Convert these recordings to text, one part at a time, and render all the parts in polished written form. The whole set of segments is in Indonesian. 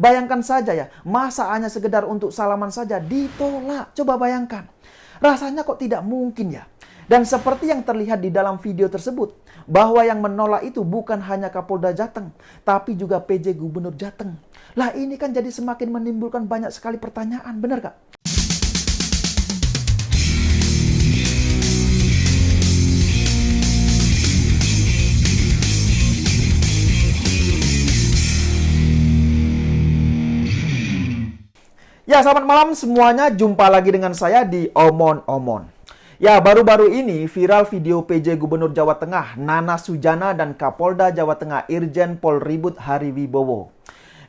Bayangkan saja ya, masa hanya sekedar untuk salaman saja ditolak. Coba bayangkan. Rasanya kok tidak mungkin ya. Dan seperti yang terlihat di dalam video tersebut, bahwa yang menolak itu bukan hanya Kapolda Jateng, tapi juga PJ Gubernur Jateng. Lah ini kan jadi semakin menimbulkan banyak sekali pertanyaan, benar gak? Ya, selamat malam semuanya. Jumpa lagi dengan saya di Omon Omon. Ya, baru-baru ini viral video PJ Gubernur Jawa Tengah Nana Sujana dan Kapolda Jawa Tengah Irjen Pol Ribut Hariwibowo.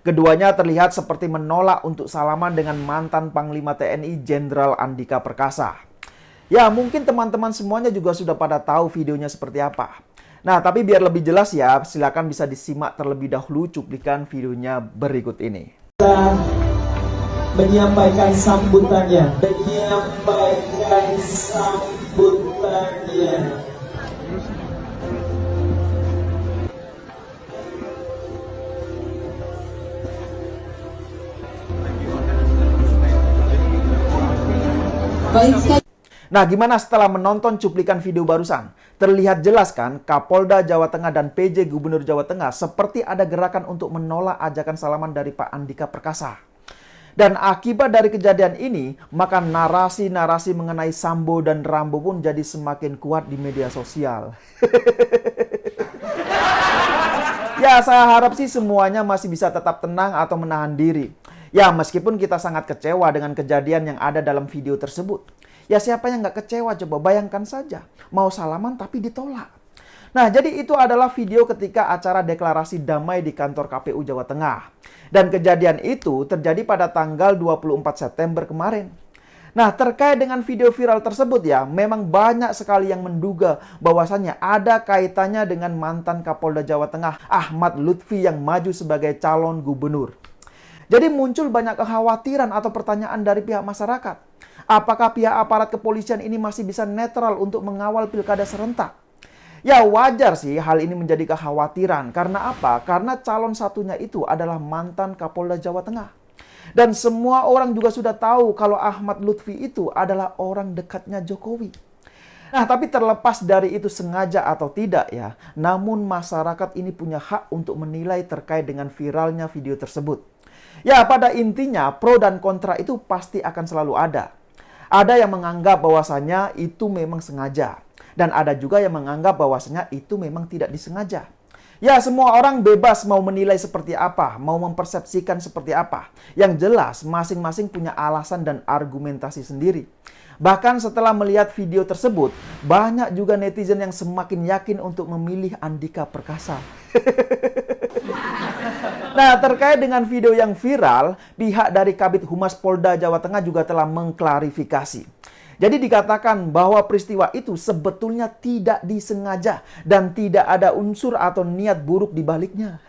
Keduanya terlihat seperti menolak untuk salaman dengan mantan Panglima TNI Jenderal Andika Perkasa. Ya, mungkin teman-teman semuanya juga sudah pada tahu videonya seperti apa. Nah, tapi biar lebih jelas ya, silakan bisa disimak terlebih dahulu cuplikan videonya berikut ini. Menyampaikan sambutannya. Nah, gimana setelah menonton cuplikan video barusan? Terlihat jelas kan Kapolda Jawa Tengah dan PJ Gubernur Jawa Tengah seperti ada gerakan untuk menolak ajakan salaman dari Pak Andika Perkasa. Dan akibat dari kejadian ini, maka narasi-narasi mengenai Sambo dan Rambo pun jadi semakin kuat di media sosial. Ya, saya harap sih semuanya masih bisa tetap tenang atau menahan diri. Ya, meskipun kita sangat kecewa dengan kejadian yang ada dalam video tersebut. Ya, siapa yang nggak kecewa? Coba bayangkan saja. Mau salaman tapi ditolak. Nah, jadi itu adalah video ketika acara deklarasi damai di kantor KPU Jawa Tengah. Dan kejadian itu terjadi pada tanggal 24 September kemarin. Nah, terkait dengan video viral tersebut ya, memang banyak sekali yang menduga bahwasannya ada kaitannya dengan mantan Kapolda Jawa Tengah, Ahmad Lutfi yang maju sebagai calon gubernur. Jadi muncul banyak kekhawatiran atau pertanyaan dari pihak masyarakat. Apakah pihak aparat kepolisian ini masih bisa netral untuk mengawal pilkada serentak? Ya, wajar sih hal ini menjadi kekhawatiran. Karena apa? Karena calon satunya itu adalah mantan Kapolda Jawa Tengah. Dan semua orang juga sudah tahu kalau Ahmad Lutfi itu adalah orang dekatnya Jokowi. Nah, tapi terlepas dari itu sengaja atau tidak ya, namun masyarakat ini punya hak untuk menilai terkait dengan viralnya video tersebut. Ya, pada intinya pro dan kontra itu pasti akan selalu ada. Ada yang menganggap bahwasannya itu memang sengaja. Dan ada juga yang menganggap bahwasanya itu memang tidak disengaja. Ya, semua orang bebas mau menilai seperti apa, mau mempersepsikan seperti apa. Yang jelas, masing-masing punya alasan dan argumentasi sendiri. Bahkan setelah melihat video tersebut, banyak juga netizen yang semakin yakin untuk memilih Andika Perkasa. Nah, terkait dengan video yang viral, pihak dari Kabid Humas Polda Jawa Tengah juga telah mengklarifikasi. Jadi dikatakan bahwa peristiwa itu sebetulnya tidak disengaja dan tidak ada unsur atau niat buruk di baliknya.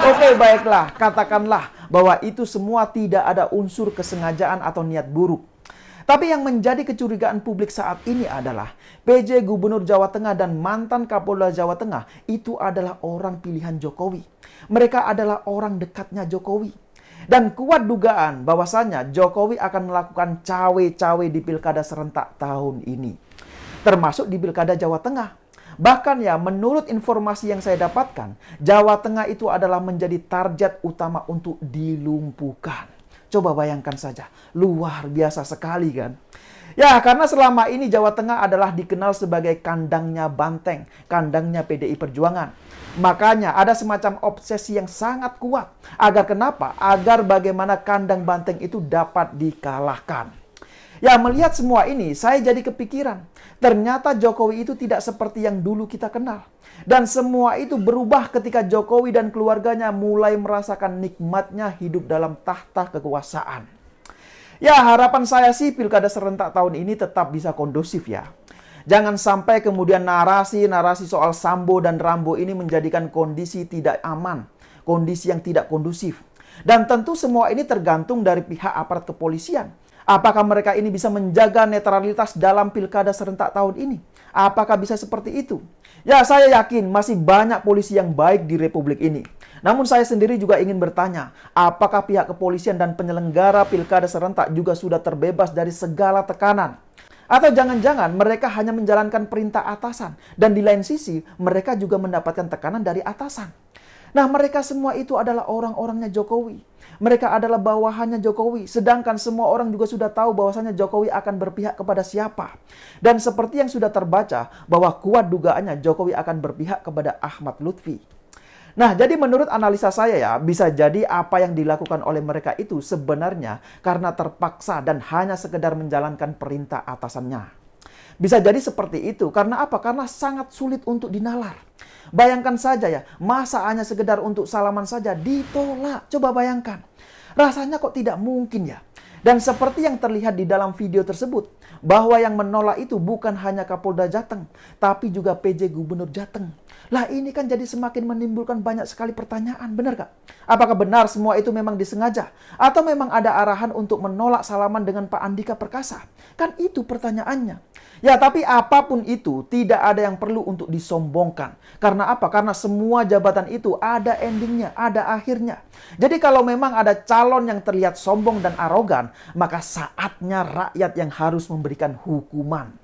Oke, baiklah, katakanlah bahwa itu semua tidak ada unsur kesengajaan atau niat buruk. Tapi yang menjadi kecurigaan publik saat ini adalah PJ Gubernur Jawa Tengah dan mantan Kapolda Jawa Tengah itu adalah orang pilihan Jokowi. Mereka adalah orang dekatnya Jokowi. Dan kuat dugaan bahwasannya Jokowi akan melakukan cawe-cawe di pilkada serentak tahun ini. Termasuk di pilkada Jawa Tengah. Bahkan ya, menurut informasi yang saya dapatkan, Jawa Tengah itu adalah menjadi target utama untuk dilumpuhkan. Coba bayangkan saja, luar biasa sekali kan? Ya, karena selama ini Jawa Tengah adalah dikenal sebagai kandangnya Banteng, kandangnya PDI Perjuangan. Makanya ada semacam obsesi yang sangat kuat. Agar kenapa? Agar bagaimana kandang Banteng itu dapat dikalahkan. Ya, melihat semua ini, saya jadi kepikiran. Ternyata Jokowi itu tidak seperti yang dulu kita kenal. Dan semua itu berubah ketika Jokowi dan keluarganya mulai merasakan nikmatnya hidup dalam tahta kekuasaan. Ya, harapan saya sih pilkada serentak tahun ini tetap bisa kondusif ya. Jangan sampai kemudian narasi-narasi soal Sambo dan Rambo ini menjadikan kondisi tidak aman, kondisi yang tidak kondusif. Dan tentu semua ini tergantung dari pihak aparat kepolisian. Apakah mereka ini bisa menjaga netralitas dalam pilkada serentak tahun ini? Apakah bisa seperti itu? Ya, saya yakin masih banyak polisi yang baik di republik ini. Namun saya sendiri juga ingin bertanya, apakah pihak kepolisian dan penyelenggara pilkada serentak juga sudah terbebas dari segala tekanan? Atau jangan-jangan mereka hanya menjalankan perintah atasan dan di lain sisi mereka juga mendapatkan tekanan dari atasan. Nah, mereka semua itu adalah orang-orangnya Jokowi. Mereka adalah bawahannya Jokowi, sedangkan semua orang juga sudah tahu bahwasanya Jokowi akan berpihak kepada siapa. Dan seperti yang sudah terbaca, bahwa kuat dugaannya Jokowi akan berpihak kepada Ahmad Lutfi. Nah, jadi menurut analisa saya ya, bisa jadi apa yang dilakukan oleh mereka itu sebenarnya karena terpaksa dan hanya sekedar menjalankan perintah atasannya. Bisa jadi seperti itu. Karena apa? Karena sangat sulit untuk dinalar. Bayangkan saja ya, masa hanya sekedar untuk salaman saja ditolak. Coba bayangkan. Rasanya kok tidak mungkin ya. Dan seperti yang terlihat di dalam video tersebut, bahwa yang menolak itu bukan hanya Kapolda Jateng, tapi juga PJ Gubernur Jateng. Lah ini kan jadi semakin menimbulkan banyak sekali pertanyaan, benar gak? Apakah benar semua itu memang disengaja? Atau memang ada arahan untuk menolak salaman dengan Pak Andika Perkasa? Kan itu pertanyaannya. Ya, tapi apapun itu, tidak ada yang perlu untuk disombongkan. Karena apa? Karena semua jabatan itu ada endingnya, ada akhirnya. Jadi kalau memang ada calon yang terlihat sombong dan arogan, maka saatnya rakyat yang harus memberikan hukuman.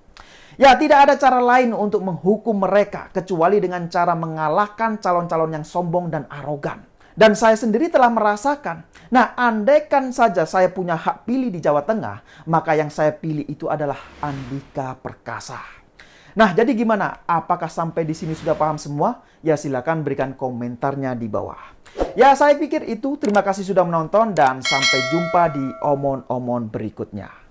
Ya, tidak ada cara lain untuk menghukum mereka kecuali dengan cara mengalahkan calon-calon yang sombong dan arogan. Dan saya sendiri telah merasakan. Nah, andaikan saja saya punya hak pilih di Jawa Tengah, maka yang saya pilih itu adalah Andika Perkasa. Nah, jadi gimana? Apakah sampai di sini sudah paham semua? Ya, silakan berikan komentarnya di bawah. Ya, saya pikir itu. Terima kasih sudah menonton dan sampai jumpa di omon-omon berikutnya.